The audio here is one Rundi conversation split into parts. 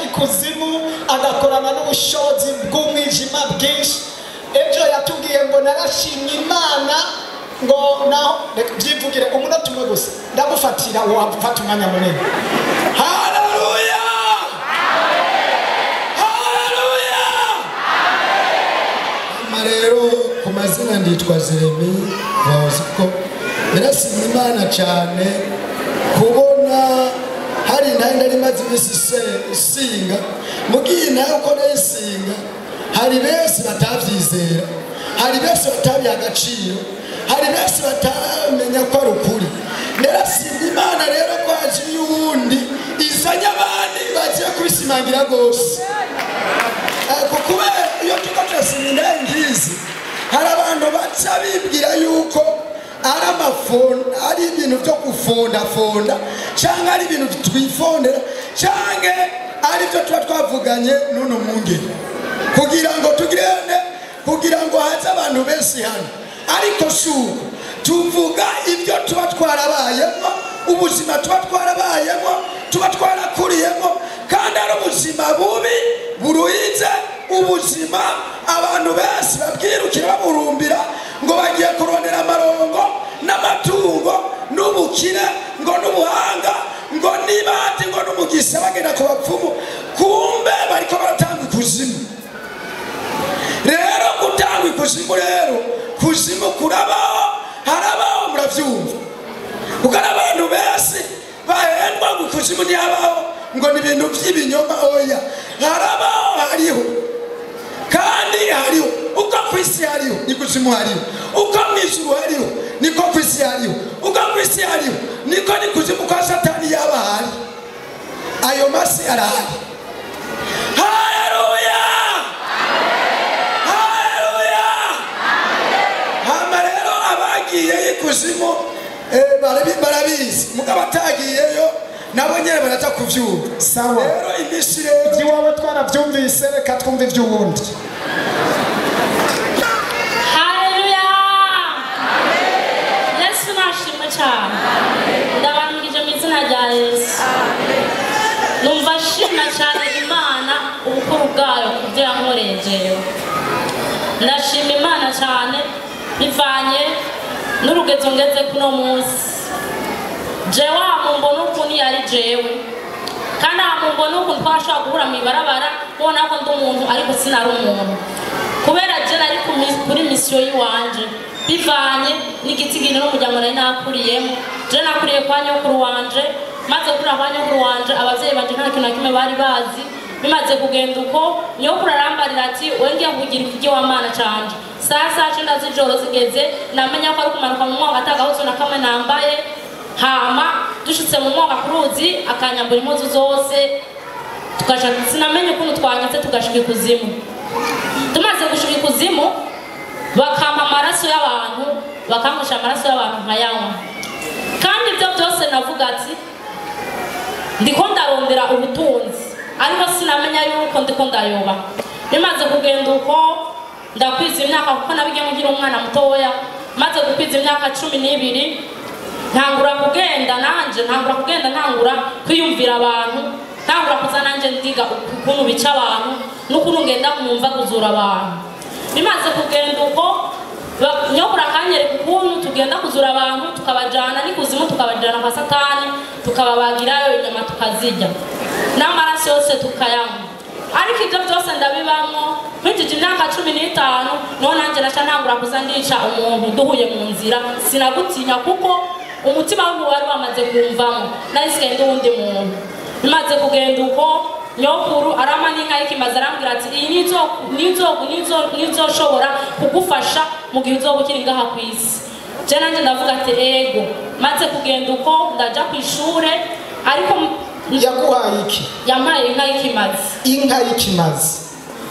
ikuzimu agakorana n'ubushobozi bw'umwijima bwinshi. Ejo yatubwiye ngo narashimye Imana ngo naho byivugire umunota umwe gusa ndagufatira wafata umwanya munini. Haleluya, haleluya. Rero ku mazina nditwa Jeremy Bosco. Narashimye Imana cyane kubona hari ntanda rimaze isinga mugiye nayo uko nayisinga hari bese batavyizera, hari bese batabiha agaciro, hari bese batamenya ko ari ukuri. Narashimye Imana rero ko haje y'uwundi izanye abandi bagiye kubisimangira gose. Kuko iyo tukatasimira ngizi hari abantu baca bibwira yuko ari amafonda, ari ibintu byo gufonda cyangwa ari ibintu twifondera cyangwa ari byo tuba twavuganye n'uno mwungeri kugira ngo tugirene, kugira ngo haze abantu benshi hano. Ariko shuko tuvuga ibyo tuba twarabayemo, ubuzima tuba twarabayemo, tuba twarakuriyemo, kandi ari ubuzima bubi buruhize, ubuzima abantu benshi babwirukira baburumbira ngo bagiye kurondera amarongo n'amatungo n'ubukire ngo n'ubuhanga ngo n'ibati ngo n'umugisha bagenda ku bapfumu, kumbe bariko baratanga ikuzimu. Rero gutanga ikuzimu rero kuzimu kurabaho, harabaho, muravyumva. Kuko abantu benshi bahendwa ngo ikuzimu ntihabaho ngo ni ibintu by'ibinyoma. Oya, harabaho, hariho kandi hariho. Uko kwisi hariho ikuzimu hariho, uko mwijuru hariho niko kwisi hariho, uko kwisi hariho niko n'ikuzimu kwa Satani yaba hari. Ayo masi arahari. Haleluya, haleluya. Hama rero abagiye ikuzimu barabizi, mugabo atagiyeyo nabo nyene baraza kuvyumva. Sawa, rero imisi rero iwawe twaravyumvise, reka twumve ivy'uwundi. Ndabangije mu izina rya Yesu. Numva shima cyane Imana ubukuru bwayo kubyo yankorejeyo. Ndashima Imana cyane bivanye n'urugezo ngeze kuno munsi. Jewe amumbona ukuntu yari jewe, kandi amumbona ukuntu twashobora guhura mu ibarabara ubona ko ndi umuntu ariko sinari umuntu, kubera je nari kuri misiyo yiwanje bivanye n'igitigiri n'umuryango nari nakuriyemo. Je nakuriye kwa nyokuru wanje, maze kuri kwa nyokuru wanje abavyeyi banje nta kintu na kimwe bari bazi. Bimaze kugenda uko nyokuru arambarira ati wengiye kugira ikijye wa Mana canje. Sasa cyenda z'ijoro zigeze namenya ko ari kumanuka mu mwaka atagahuzo na kamwe nambaye. Hama dushitse mu mwaka kuruzi akanyambura impuzu zose, tukaja sinamenye ukuntu twanyitse tugashika ikuzimu. Tumaze gushika ikuzimu bakama amaraso y'abantu, bakamusha amaraso y'abantu nkayanywa. Kandi ibyo byose navuga ati ndiko ndarondera ubutunzi, ariko sinamenya yuko ndiko ndayoba. Bimaze kugenda uko ndakwiza imyaka, kuko nabigiye ngira umwana mutoya, maze gukwiza imyaka 12 ntangura kugenda nanje, ntangura kwiyumvira abantu, ntangura kuza nanje ndiga ukuntu bica abantu n'ukuntu ngenda kumumva kuzura abantu. Bimaze kugenda uko nyokura kanyereka ukuntu tugenda kuzura abantu, tukabajana n'ikuzimu, tukabajana kwa Satani, tukababagirayo inyama tukazijya n'amaraso yose tukayanywa. Ariko ibyo byose ndabibamwo nk'igije imyaka 15, none nanje naca ntangura kuza ndica umuntu duhuye mu nzira. Sinagutinya kuko umutima wangu wari wamaze kumvamo, nahise ndi undi muntu. Bimaze kugenda uko nyokuru arama n'inka y'ikimaze arambwira ati iyi nizoshobora kugufasha mu gihe uzoba ukiri ngaha ku isi. Je nanje ndavuga ati ego. Maze kugenda uko ndaja ku ishure, ariko yaguhaye iki? Yampaye inka y'ikimazi. Inka y'ikimazi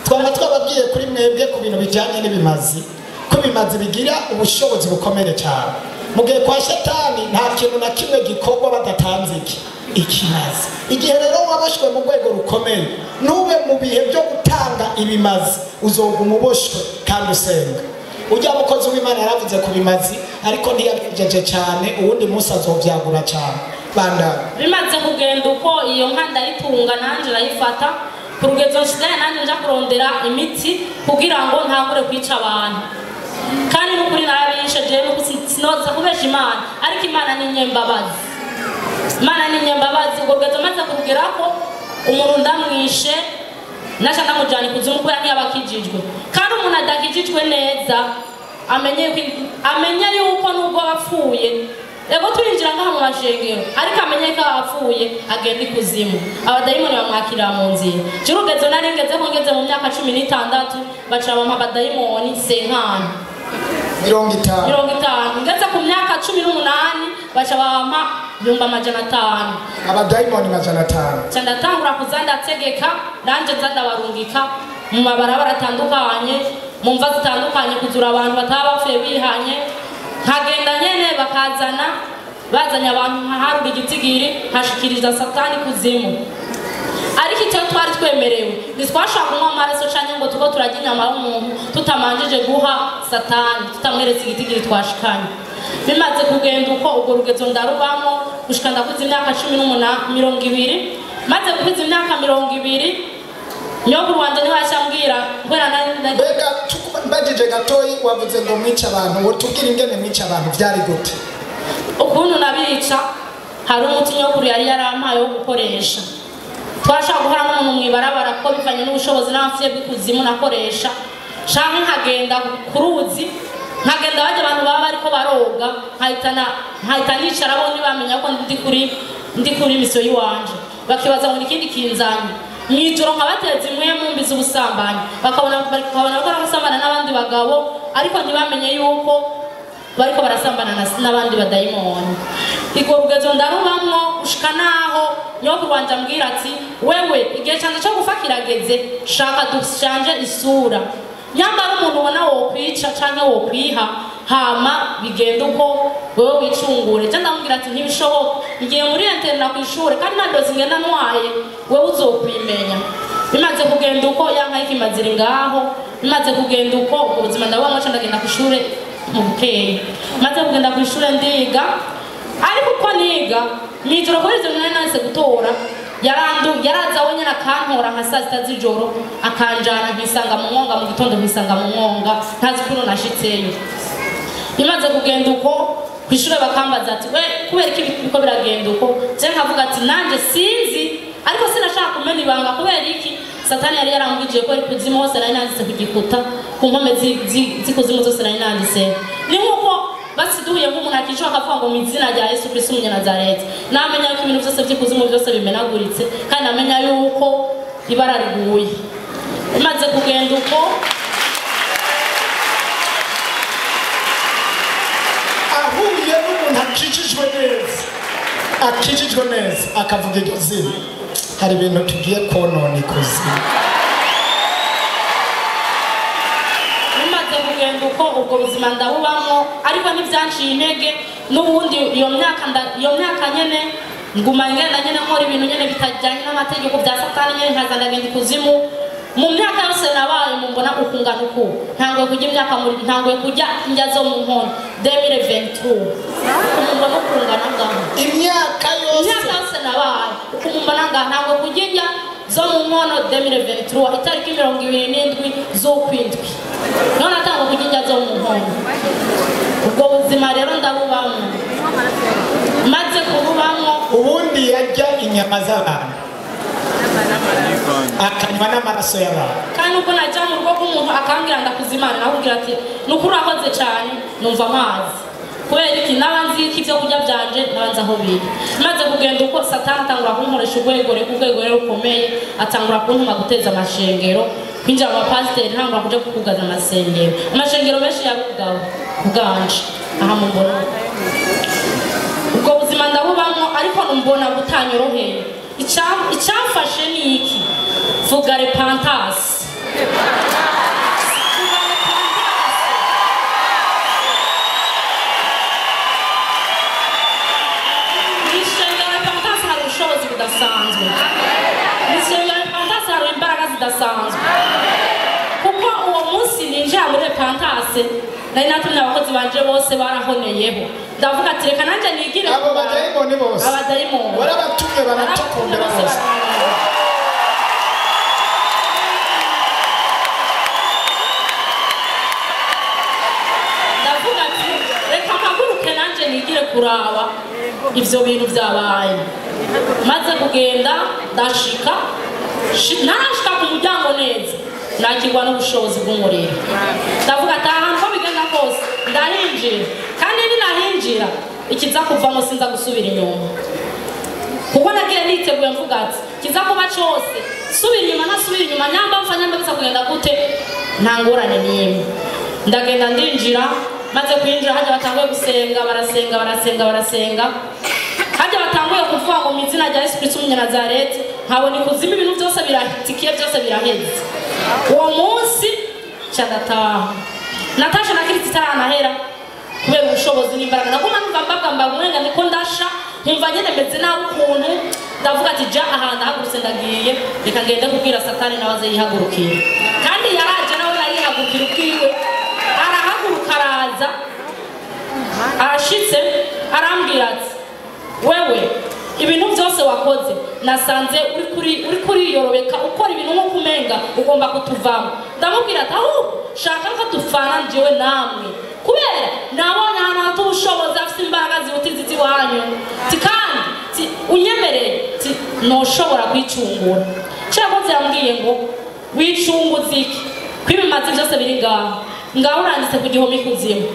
twaba twababwiye kuri mwebwe ku bintu bijyanye n'ibimazi, ko ibimazi bigira ubushobozi bukomeye cyane. Mu gihe kwa Satani nta kintu na kimwe gikorwa badatanze ikimazi. Igihe rero wabashwe mu rwego rukomeye, nube mu bihe byo gutanga ibimazi uzoguma uboshwe kandi usenga. Ujya mukozi w'Imana yaravuze ku bimazi, ariko ntiyabigejeje cyane, uwundi munsi azovyagura cyane. Banda bimaze kugenda uko iyo nka ndayitunga nanje ndayifata, ku rugezo nsigaye nanjye nja kurondera imiti kugira ngo ntangure kwica abantu kandi n'ukuri narabishe jewe nuko sinoza kubesha Imana ariko Imana ni nyembabazi ubwo rugezo maze kurugerako umuntu ndamwishe nasha ndamujana ikuzimu kubera ntiyabakijijwe kandi umuntu adakijijwe neza amenye yuko nubwo bapfuye ego turinjira ngaha mu mashengero ariko amenye ko abapfuye agenda ikuzimu abadayimoni bamwakirira mu nzira jirugezo naringeze ko ngeze mu myaka 16 baca bampa abadayimoni senkana 50 ngeze ku myaka 18 baca bampa 500 abadayimoni 500 cyanda tangura kuzanda tegeka nanje nzanda barungika mu mabarabara atandukanye mu mva zitandukanye kuzura abantu batabapfuye bihanye nkagenda nyene bakazana bazanya abantu haruri igitigiri hashikiriza satani kuzimu ariko icyo twari twemerewe ntitwashaka kunywa amaraso canke ngo tuko turajya inyama y'umuntu tutamanjije guha satani tutamweretse igitigiri twashikanye bimaze kugenda uko ubwo rugezo ndarubamo gushika ndakuze imyaka 20 maze kubiza imyaka 20 nyogo Rwanda ni washambwira kwera mbega mbagije gatoyi wavuze ngo mwica abantu wotubwira ingene mwica abantu byari gute ukuntu nabica hari umuti nyokuru yari yarampaye wo gukoresha twashaka guhora n'umuntu mwibarabara ko bivanye n'ubushobozi n'amafye bw'ikuzimu nakoresha canke nkagenda ku ruzi nkagenda baje abantu baba bariko baroga nkahita nicara bo ntibamenya ko ndi kuri misiyo yiwanje bakibaza ngo ikindi kinzanye mwijoro nkabateza imwe mumbiza ubusambanyi bakabona ko barasambana n'abandi bagabo ariko ntibamenye yuko bariko barasambana n'abandi badayimoni iko rugezo ndarubamwo ushika naho nyoko wanje ambwira ati wewe igihe cyane cyo gufakirageze shaka dushanje isura nyamara umuntu ubona wo kwica canke wo kwiha hama bigenda uko wewe wicungure cyangwa ndamubwira ati ntibishoboka ngiye muri internet ku ishure kandi nandoze ngenda ntwaye wewe uzokwimenya bimaze kugenda uko yanka ikimazira ngaho bimaze kugenda uko ubuzima ndabamo cyangwa ndagenda ku ishure mu bukeye maze kugenda ku ishure ndiga ariko uko niga mijoro kuri izo nari nase gutora yaraza wenyine akantora nka saa sita z'ijoro akanjana nkisanga mu mwonga mu gitondo nkisanga mu mwonga ntazi kuno nashitseyo bimaze kugenda uko ku ishure bakambaza ati we kubera iki biko biragenda uko je nkavuga ati nanje sinzi ariko sinashaka kumenya ibanga kubera iki satani yari yarambujije ko kuzimu hose nari nanditse kugikuta ku nkome zikuzimu zose nari nanditse ni nkuko basiduye nk'umuntu akishaka akavuga ngo mu izina rya Yesu Kristo umunyanazareti namenya yuko ibintu byose by'ikuzimu byose bimenaguritse kandi namenya yuko ibara riguye imaze kugenda uko ahuye n'umuntu akijijwe neza akavuga iryo zina hari ibintu tugiye konona ikuzimu uko ubwo buzima ndabubamo ariko ntibyanciye intege n'ubundi iyo myaka nyene nguma ngenda nyene nkora ibintu nyene bitajyanye n'amategeko bya satani nyene nkaza ndagenda ikuzimu mu myaka yose nabaye mumbona ukungana uko ntangoye kujya imyaka muri ntangoye kujya njya zo mu nkono 2022 mumbona ukungana ngaho imyaka yose nabaye mumbona ngaho ntangoye kujya njya zo mu nkono 2023 itariki 27 z'ukwindwi none atanga kujya zo mu nkono ubwo buzima rero ndabubamo maze kububamo ubundi yajya inyama z'abantu akanywa n'amaraso y'abantu kandi uko najya mu rugo rw'umuntu akambwira ndakuzimana nakubwira ati nukuri urakoze cyane numva amazi kubera iki nabanzi y'ibyo kurya byanje nabanza aho biri maze kugenda uko satani atangura kunkoresha urwego rukomeye atangura kuntuma guteza amashengero kwinjira mu pasiteri ntangura kuja kukugaza amashengero menshi yakugawe kuganje aha mubona ubwo buzima ndabubamo ariko numbona butanyoroheye icyafashe ni iki vuga repentance budasanzwe nisengera repentance hari imbaraga zidasanzwe kuko uwo munsi ninjira muri repentance nari natumye abakozi banje bose barahoneyeho ndavuga ati reka nanjye nigire abo badayimoni bose abadayimoni barabatumye baratukundira bose ivyo bintu vyabaye. Maze kugenda ndashika narashika ku muryango neza nakirwa n'ubushobozi bw'umuriro. Ndavuga ati ahantu ko bigenda kose ndahinjira, kandi ninahinjira ikiza kuvamo sinza gusubira inyuma, kuko nagiye niteguye mvuga ati kiza kuba cyose subira inyuma nasubira inyuma, nyamba mfanya mbese kugenda gute nta ngorane n'imwe. Ndagenda ndinjira, maze kwinjira hajya batanguye gusenga, barasenga hajya batanguye kuvuga ngo mu izina rya Yesu Kristo w'Umunyanazareti, nkabona ikuzimu ibintu byose biratikiye, byose biraheze. Uwo munsi cyadataha natasha na Kristo itaranahera kubera ubushobozi n'imbaraga. Naguma numva mbabwa mwenga niko ndasha, nkumva nyene meze nawe ukuntu, ndavuga ati ja ahanda hagurutse ndagiye, reka ngende kubwira Satani nawe aze yihagurukira. Kandi yaraje nawe yarihagurukira ubwiwe, arahaguruka araza, arashitse arambwira ati wewe ibintu byose wakoze nasanze uri kuriyorobeka ukora ibintu nko kumenga ugomba kutuvamo. Ndamubwira ati aho shaka ko tufana njyewe namwe, kubera nabonye ahantu hatu ubushobozi afite imbaraga zibutizi iwanyu, kandi unyemereye noshobora kwicungura. Cyakoze yambwiye ngo wicunguze iki kwibimazi byose biri ngaho uranditse ku gihome kuzimu,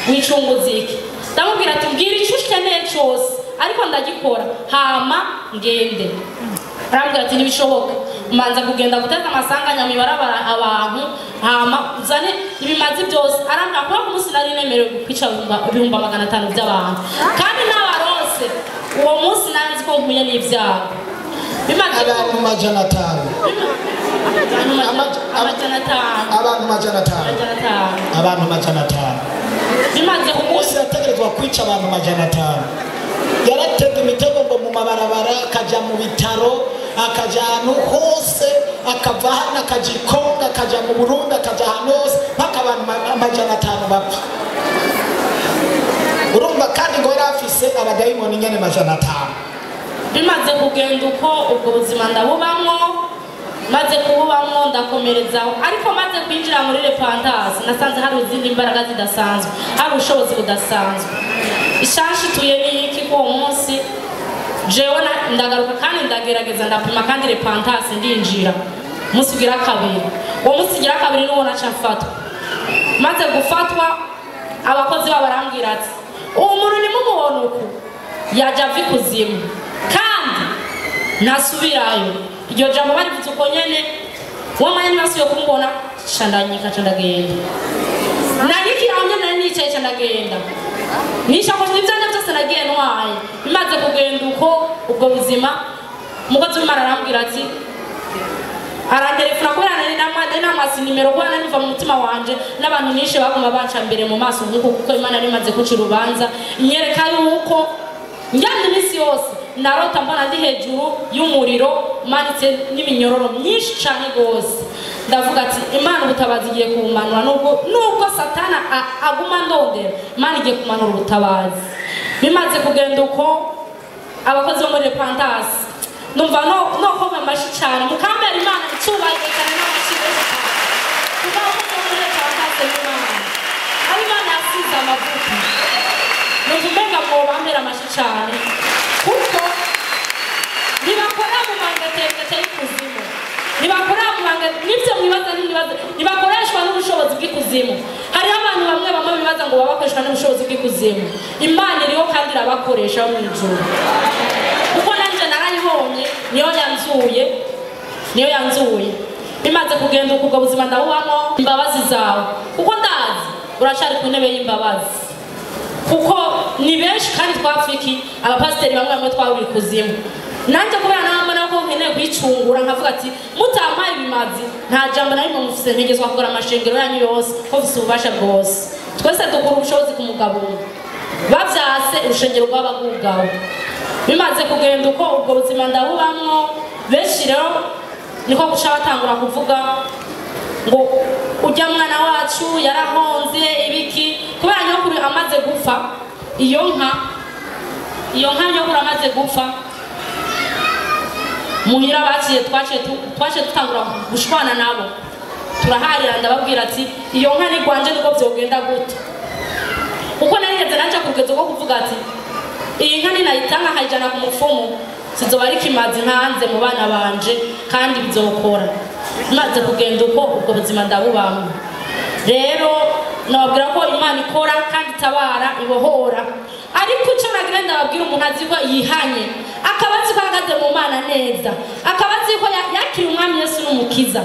wicunguze iki. Ndamubwira ati mbwira icyo ukeneye cyose ariko ndagikora hama ngende. Arambwira ati ntibishoboka, manza kugenda guteza amasanganya mu ibarabara abantu hama uzane ibimazi byose. Arambwira ko umunsi nari nemerewe kwica 500 by'abantu, kandi n'abarose uwo munsi nanzi ko mpuye n'ibyaha bimaze abantu 500 bimaze umunsi yategerezwa kwica abantu 500. Yaratega imitego ngo mu mabarabara, akajya mu bitaro, akajya ahantu hose, akava hano akajya i Kongo, akajya mu Burundi, akajya ahantu hose mpaka abantu 500 bapfa. Urumva kandi ngo yari afise abadayimoni nyene 500. Bimaze kugenda uko ubwo buzima ndabubamwo, maze kububamwo ndakomerezaho, ariko maze kwinjira muri repentance nasanze hari izindi imbaraga zidasanzwe, hari ubushobozi budasanzwe. Ishashi tuye n'iki ko umunsi jewe ndagaruka kandi ndagerageza ndapima, kandi repentance ndinjira umunsi ugira kabiri. Uwo munsi ugira kabiri n'uwo nacafatwa, maze gufatwa abakozi babarambwira ati uwo muntu nimumubona uku yaja avi kuzimu kandi nasubirayo. Iryo jambo barivuze uko nyene, wamanya nasubiye kumubona candanyika candagenda, nariki amye nari nicaye candagenda nisha ko ivyanya byose nagiye ntwaye. Bimaze kugenda uko ubwo buzima, umukozi w'Imana arambwira ati arantelefona kubera nari namasi nimero kubera niva mu mutima wanje n'abantu nishe baguma banca mbere mu maso nk'uko, kuko Imana rimaze kuca urubanza inyereka yuko njyanye iminsi yose narota mbona ndi hejuru y'umuriro manitse n'iminyororo myinshi cyane gose. Ndavuga ati Imana ubutabazi igiye kumanura, nubwo Satana aguma ndondera, Imana igiye kumanura ubutabazi. Bimaze kugenda uko abakozi bo muri repentance numva no koma amashi cyane mukambera Imana icubahiro cyane n'amashimwe kuko abakozi bo muri repentance n'Imana ari Imana yasize amavuta. Nuvumenga ngo bambera amashi cyane kuko ntibakora mu mangatete y'ikuzimu, ntibakora mu mangatete n'ibyo mwibaza ntibakoreshwa n'ubushobozi bw'ikuzimu. Hariho abantu bamwe bibaza ngo babakoreshwa n'ubushobozi bw'ikuzimu. Imana iriho kandi irabakoresha mu ijuru, kuko nanjye narayibonye, niyo yanzuye. Bimaze kugenda ubwo buzima ndabubamo imbabazi zawe, kuko ndazi uracari ku ntebe y'imbabazi, kuko ni benshi kandi twafiki abapasiteri bamwe twaburi kuzimu. Nanjye kubera nambona ko nkeneye kwicungura nkavuga ati mutampaye ibimazi nta jambo nari mufise ntegezwa gukora amashengero yanyu yose ko bifise ububasha bwose. Twese dukura ubushobozi ku mugabo umwe, bavyase urushengero rw'abagugawe. Bimaze kugenda uko ubwo buzima ndabubamwo, benshi rero niko guca batangura kuvuga ngo ujya mwana wacu yarahonze ibiki, kubera nyokuru amaze gupfa. Iyo nka nyokuru amaze gupfa muhira twaciye dutangura gushwana nabo, turaharira. Ndababwira ati iyo nka ni gwanje niko byogenda gute, kuko narigeze naje kugeza ko kuvuga ati iyi nka ninayitanga nkayijana ku mupfumu sizoba ari kimazi ntanze mu bana banje kandi bizokora maze kugenda uko ubwo buzima ndabubamo. Rero nababwira ko Imana ikora kandi itabara ibohora, ariko icyo nagira ndababwira umuntu azi ko yihanye akaba azi ko ahagaze mu Mana neza, akaba azi ko yakiriye umwami Yesu n'umukiza,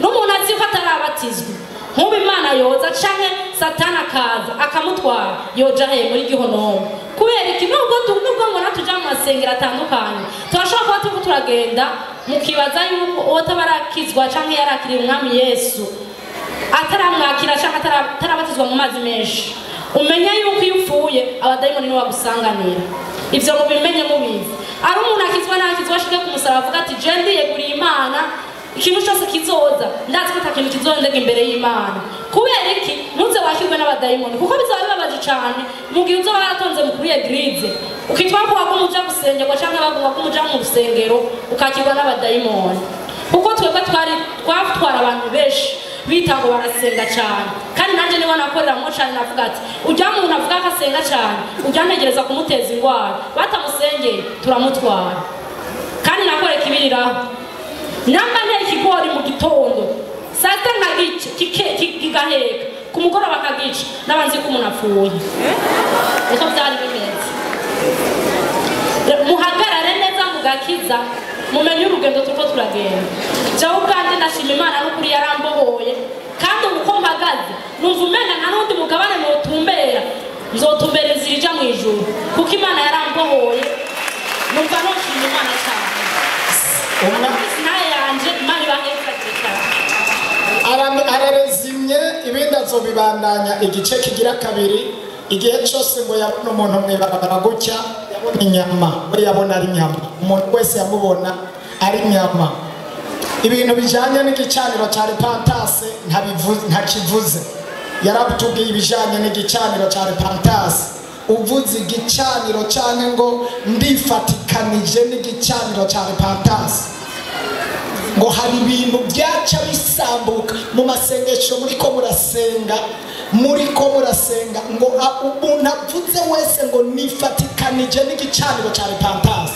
n'umuntu azi ko atarabatizwa nk'ubu Imana yoza canke Satani akaza akamutwara yoja he muri gihonomo. Kubera iki? Nubwo mbona tuja mu masengero atandukanye turashobora kuba turiko turagenda mukibaza yuko uwatabarakizwa canke yarakiriye umwami Yesu ataramwakira canke atarabatizwa mu mazi menshi, umenya yuko iyo upfuye abadayimoni nibo bagusanganira. Ivyo mubimenye mubizi. Ari umuntu akizwa nakizwa ashike ku musaraba avuga ati je ndiyeguriye Imana, ikintu cyose kizoza ndazi ko atakintu kizondega imbere y'Imana. Kubera iki? Ntuze wakirwe n'abadayimoni kuko bizaba bibabaje cane mu gihe uzoba waratonze mu kuri eglise ukitwa ko wamuja gusengerwa canke wamuja mu rusengero ukakirwa n'abadayimoni. Kuko twebwe twatwara abantu benshi bita ngo barasenga cyane, kandi nanje niba nakoreramo cyane navuga ati ujya muntu avuga ko asenga cyane ujya ntegereza kumuteza ingwara, batamusengeye turamutwara. Kandi nakore kibiriraho namba ntera ikigori mu gitondo saa sita nkagica kigaheka ku mugoroba akagica n'abanzi ko umuntu apfuye. Niko byari bimeze. Muhagarare neza mugakiza mumenye urugendo turiko turagenda. Jawe ubwanje ndashima Imana n'ukuri yarambohoye, kandi uko mpagaze numva umenga nta n'undi mugabane notumbera, nzotumbera inzira ija mu ijuru kuko Imana yarambohoye. Numva noshima Imana cyane. Naye yanje Imana ibahezagire cyane. Ararezimye ibindi azobibandanya igice kigira kabiri. Igihe cyose ngo yabona umuntu mwibarabara gutya yabona inyama, we yabona ari inyama, umuntu wese yamubona ari inyama. Ibintu bijanye n'igicaniro cya repentance ntakivuze. Yarabutubwiye ibijanye n'igicaniro cya repentance. Uvuze igicaniro cyane ngo ndifatikanije n'igicaniro cya repentance, ngo hari ibintu byaca bisambuka mu masengesho muriko murasenga ngo umuntu avuze wese ngo nifatikanije n'igicaniro cya repentance,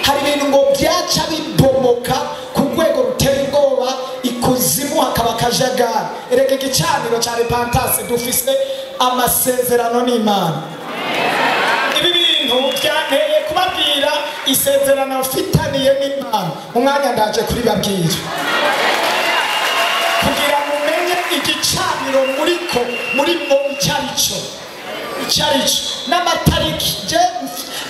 hari ibintu ngo byaca bibomoka ku rwego rutera ubwoba, ikuzimu hakaba akajagari. Erega igicaniro cya repentance dufise amasezerano n'Imana. Ibi bintu byanteye kubabwira isezerano mfitaniye n'Imana. Umwanya ndaje kuribabwira kugira mumenye igicaniro murimo icyarico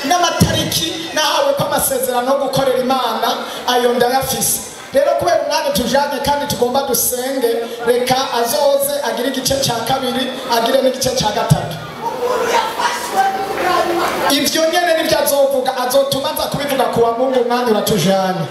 n'amatariki nahawe ko amasezerano yo gukorera Imana ayo ndayafise. Rero kubera umwanya tujanye kandi tugomba dusenge, reka azoze agire igice cya kabiri agire n'igice cya gatatu. Ivyo nyene nivyo azovuga, azotuma nza kubivuga kuwa Mungu. Umwanya uratujanye.